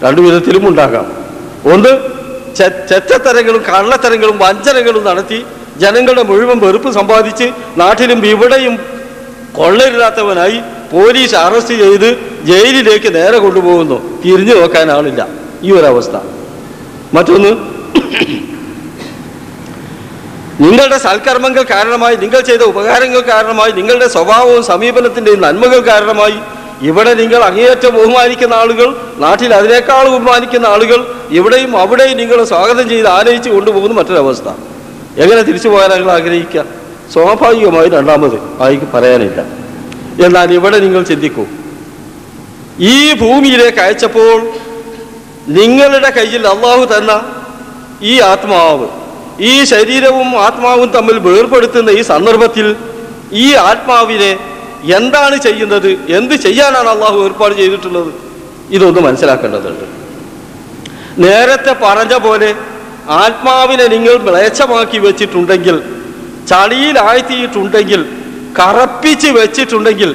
രണ്ടു വിധത്തിലും ഉണ്ടാകാം. ഒന്ന്, ചെറ്റത്തരങ്ങളും കള്ളത്തരങ്ങളും വഞ്ചനകളും നടത്തി ജനങ്ങളുടെ മുഴുവൻ വെറുപ്പ് സമ്പാദിച്ച് നാട്ടിലും ഇവിടെയും കൊള്ളരുതാത്തവനായി പോലീസ് അറസ്റ്റ് ചെയ്ത് ജയിലിലേക്ക് നേരെ കൊണ്ടുപോകുന്നു. തിരിഞ്ഞു നോക്കാൻ ആളില്ല. ഈ ഒരവസ്ഥ. മറ്റൊന്ന്, നിങ്ങളുടെ സൽക്കർമ്മങ്ങൾ കാരണമായി, നിങ്ങൾ ചെയ്ത ഉപകാരങ്ങൾ കാരണമായി, നിങ്ങളുടെ സ്വഭാവവും സമീപനത്തിൻ്റെയും നന്മകൾ കാരണമായി ഇവിടെ നിങ്ങൾ അങ്ങേയറ്റം ബഹുമാനിക്കുന്ന ആളുകൾ, നാട്ടിൽ അതിനേക്കാൾ ബഹുമാനിക്കുന്ന ആളുകൾ ഇവിടെയും അവിടെയും നിങ്ങൾ സ്വാഗതം ചെയ്ത് ആനയിച്ച് കൊണ്ടുപോകുന്ന മറ്റൊരവസ്ഥ. എങ്ങനെ തിരിച്ചു പോകാൻ നിങ്ങൾ ആഗ്രഹിക്കുക? സ്വാഭാവികമായി രണ്ടാമത് ആയിക്ക് പറയാനില്ല. എന്നാൽ ഇവിടെ നിങ്ങൾ ചിന്തിക്കൂ, ഈ ഭൂമിയിലേക്ക് അയച്ചപ്പോൾ നിങ്ങളുടെ കയ്യിൽ അള്ളാഹു തന്ന ഈ ആത്മാവ്, ഈ ശരീരവും ആത്മാവും തമ്മിൽ വേർപെടുത്തുന്ന ഈ സന്ദർഭത്തിൽ ഈ ആത്മാവിനെ എന്താണ് ചെയ്യുന്നത്, എന്ത് ചെയ്യാനാണ് അള്ളാഹു ഏർപ്പാട് ചെയ്തിട്ടുള്ളത്? ഇതൊന്ന് മനസ്സിലാക്കേണ്ടതുണ്ട്. നേരത്തെ പറഞ്ഞ പോലെ ആത്മാവിനെ നിങ്ങൾ മ്ലേച്ഛമാക്കി വെച്ചിട്ടുണ്ടെങ്കിൽ, ചളിയിലാഴ്ത്തിയിട്ടുണ്ടെങ്കിൽ, കറപ്പിച്ച് വെച്ചിട്ടുണ്ടെങ്കിൽ,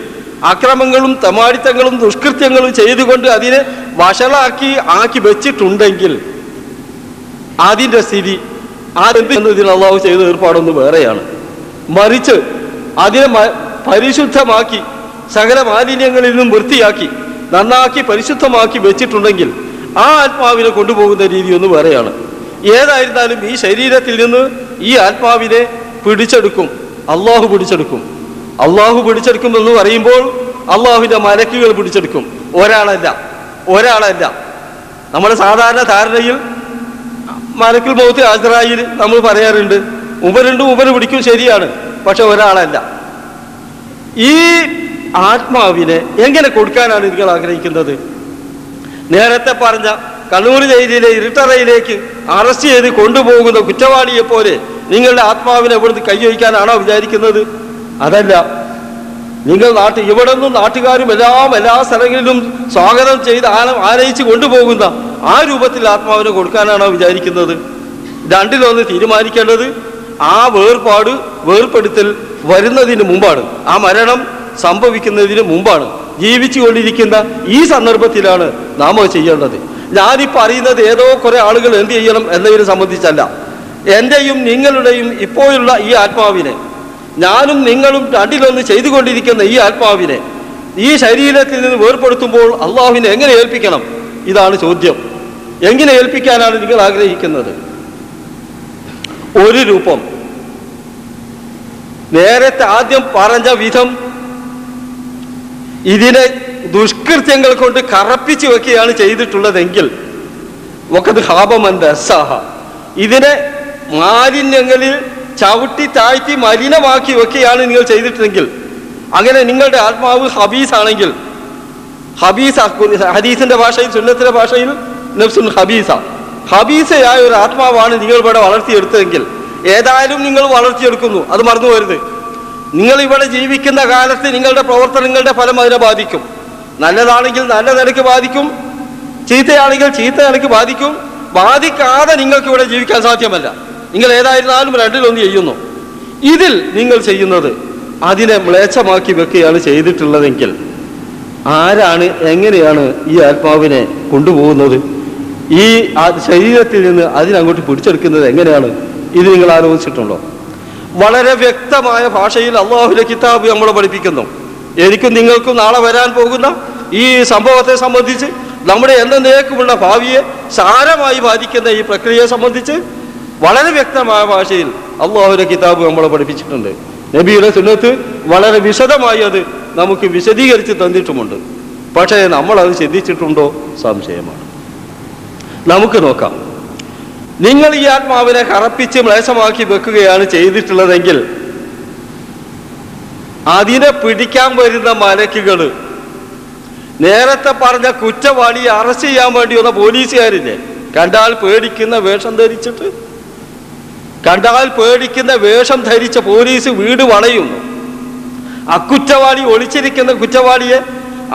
അക്രമങ്ങളും തമാടിത്തങ്ങളും ദുഷ്കൃത്യങ്ങളും ചെയ്തുകൊണ്ട് അതിനെ വഷളാക്കി വെച്ചിട്ടുണ്ടെങ്കിൽ അതിൻ്റെ സ്ഥിതി ആരെന്നതിന് അള്ളാഹു ചെയ്ത ഏർപ്പാടൊന്നും വേറെയാണ്. മറിച്ച് അതിനെ പരിശുദ്ധമാക്കി സകല മാലിന്യങ്ങളിൽ നിന്നും വൃത്തിയാക്കി നന്നാക്കി പരിശുദ്ധമാക്കി വെച്ചിട്ടുണ്ടെങ്കിൽ ആ ആത്മാവിനെ കൊണ്ടുപോകുന്ന രീതി ഒന്ന് വേറെയാണ്. ഏതായിരുന്നാലും ഈ ശരീരത്തിൽ നിന്ന് ഈ ആത്മാവിനെ പിടിച്ചെടുക്കും, അള്ളാഹു പിടിച്ചെടുക്കും. അള്ളാഹു പിടിച്ചെടുക്കും എന്ന് പറയുമ്പോൾ അള്ളാഹുവിൻ്റെ മലക്കുകൾ പിടിച്ചെടുക്കും. ഒരാളല്ല. നമ്മുടെ സാധാരണ ധാരണയിൽ മലക്കുൽ മൗത്ത് അസ്രായിൽ നമ്മൾ പറയാറുണ്ട്, ഉപര് പിടിക്കും, ശരിയാണ്. പക്ഷെ ഒരാളല്ല. ഈ ആത്മാവിനെ എങ്ങനെ കൊടുക്കാനാണ് നിങ്ങൾ ആഗ്രഹിക്കുന്നത്? നേരത്തെ പറഞ്ഞ കണ്ണൂർ ജയിലിലെ ഇരുട്ടറയിലേക്ക് അറസ്റ്റ് ചെയ്ത് കൊണ്ടുപോകുന്ന കുറ്റവാളിയെ പോലെ നിങ്ങളുടെ ആത്മാവിനെ ഇവിടുന്ന് കൈവയ്ക്കാനാണോ വിചാരിക്കുന്നത്? അതല്ല. നിങ്ങൾ ഇവിടെ നിന്നും നാട്ടുകാരും എല്ലാ സ്ഥലങ്ങളിലും സ്വാഗതം ചെയ്ത് ആനയിച്ച് കൊണ്ടുപോകുന്ന ആ രൂപത്തിൽ ആത്മാവിനെ കൊടുക്കാനാണോ വിചാരിക്കുന്നത്? രണ്ടിലൊന്ന് തീരുമാനിക്കേണ്ടത് ആ വേർപെടുത്തൽ വരുന്നതിന് മുമ്പാണ്, ആ മരണം സംഭവിക്കുന്നതിന് മുമ്പാണ്. ജീവിച്ചു കൊണ്ടിരിക്കുന്ന ഈ സന്ദർഭത്തിലാണ് നാം ചെയ്യേണ്ടത്. ഞാനിപ്പോൾ അറിയുന്നത് ഏതോ കുറെ ആളുകൾ എന്ത് ചെയ്യണം എന്നതിനെ സംബന്ധിച്ചല്ല. എൻ്റെയും നിങ്ങളുടെയും ഇപ്പോഴുള്ള ഈ ആത്മാവിനെ, ഞാനും നിങ്ങളും രണ്ടിലൊന്ന് ചെയ്തുകൊണ്ടിരിക്കുന്ന ഈ ആത്മാവിനെ ഈ ശരീരത്തിൽ നിന്ന് വേർപെടുത്തുമ്പോൾ അള്ളാഹുവിനെ എങ്ങനെ ഏൽപ്പിക്കണം? ഇതാണ് ചോദ്യം. എങ്ങനെ ഏൽപ്പിക്കാനാണ് നിങ്ങൾ ആഗ്രഹിക്കുന്നത്? ഒരു രൂപം നേരത്തെ ആദ്യം പറഞ്ഞ വിധം ഇതിനെ ദുഷ്കൃത്യങ്ങൾ കൊണ്ട് കറപ്പിച്ചു വെക്കുകയാണ് ചെയ്തിട്ടുള്ളതെങ്കിൽ വഖദ് ഖാബ മൻ ദസ്സാഹ, ഇതിനെ മാലിന്യങ്ങളിൽ ചവിട്ടി താഴ്ത്തി മലിനമാക്കി വെക്കുകയാണ് നിങ്ങൾ ചെയ്തിട്ടുണ്ടെങ്കിൽ, അങ്ങനെ നിങ്ങളുടെ ആത്മാവ് ഹബീസാണെങ്കിൽ, ഹദീസിന്റെ ഭാഷയിൽ, സുന്നത്തിന്റെ ഭാഷയിൽ നഫ്സുൻ ഹബീസയായ ഒരു ആത്മാവാണ് നിങ്ങൾ ഇവിടെ വളർത്തിയെടുത്തതെങ്കിൽ, ഏതായാലും നിങ്ങൾ വളർത്തിയെടുക്കുന്നു, അത് മറന്നു പോകരുത്. നിങ്ങൾ ഇവിടെ ജീവിക്കുന്ന കാലത്ത് നിങ്ങളുടെ പ്രവർത്തനങ്ങളുടെ ഫലം അതിനെ ബാധിക്കും. നല്ലതാണെങ്കിൽ നല്ല നിലയ്ക്ക് ബാധിക്കും, ചീത്തയാണെങ്കിൽ ചീത്ത നിലയ്ക്ക് ബാധിക്കും. ബാധിക്കാതെ നിങ്ങൾക്ക് ഇവിടെ ജീവിക്കാൻ സാധ്യമല്ല. നിങ്ങൾ ഏതായിരുന്നാലും രണ്ടിലൊന്ന് ചെയ്യുന്നു. ഇതിൽ നിങ്ങൾ ചെയ്യുന്നത് അതിനെ മ്ലേച്ഛമാക്കി വെക്കുകയാണ് ചെയ്തിട്ടുള്ളതെങ്കിൽ ആരാണ്, എങ്ങനെയാണ് ഈ ആത്മാവിനെ കൊണ്ടുപോകുന്നത്? ഈ ശരീരത്തിൽ നിന്ന് അതിനങ്ങോട്ട് പിടിച്ചെടുക്കുന്നത് എങ്ങനെയാണ്? ഇത് നിങ്ങൾ ആലോചിച്ചിട്ടുണ്ടോ? വളരെ വ്യക്തമായ ഭാഷയിൽ അള്ളാഹുവിന്റെ കിതാബ് നമ്മളെ പഠിപ്പിക്കുന്നു. എനിക്കും നിങ്ങൾക്കും നാളെ വരാൻ പോകുന്ന ഈ സംഭവത്തെ സംബന്ധിച്ച്, നമ്മുടെ എന്നേക്കുമുള്ള ഭാവിയെ സാരമായി ബാധിക്കുന്ന ഈ പ്രക്രിയയെ സംബന്ധിച്ച് വളരെ വ്യക്തമായ ഭാഷയിൽ അള്ളാഹുവിന്റെ കിതാബ് നമ്മളെ പഠിപ്പിച്ചിട്ടുണ്ട്. നബിയുടെ സുന്നത്ത് വളരെ വിശദമായി അത് നമുക്ക് വിശദീകരിച്ച് തന്നിട്ടുമുണ്ട്. പക്ഷേ നമ്മളത് ശ്രദ്ധിച്ചിട്ടുണ്ടോ? സംശയമാണ്. നമുക്ക് നോക്കാം. നിങ്ങൾ ഈ ആത്മാവിനെ കറപ്പിച്ച് മ്ലേച്ഛമാക്കി വെക്കുകയാണ് ചെയ്തിട്ടുള്ളതെങ്കിൽ അതിനെ പിടിക്കാൻ വരുന്ന മലക്കുകൾ, നേരത്തെ പറഞ്ഞ കുറ്റവാളിയെ അറസ്റ്റ് ചെയ്യാൻ വേണ്ടി വന്ന പോലീസുകാരില്ലേ, കണ്ടാൽ പേടിക്കുന്ന വേഷം ധരിച്ച പോലീസ് വീട് വളയുന്നു. അക്കുറ്റവാളി, ഒളിച്ചിരിക്കുന്ന കുറ്റവാളിയെ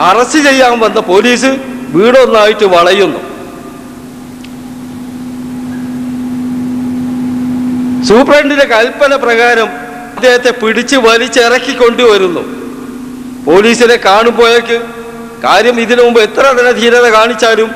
അറസ്റ്റ് ചെയ്യാൻ വന്ന പോലീസ് വീടൊന്നായിട്ട് വളയുന്നു. സൂപ്രണ്ടിന്റെ കൽപ്പന പ്രകാരം അദ്ദേഹത്തെ പിടിച്ച് വലിച്ചിറക്കി കൊണ്ടുവരുന്നു. പോലീസിനെ കാണുമ്പോഴേക്ക് കാര്യം ഇതിനു മുമ്പ് എത്ര തന്നെ ധീരത കാണിച്ചാലും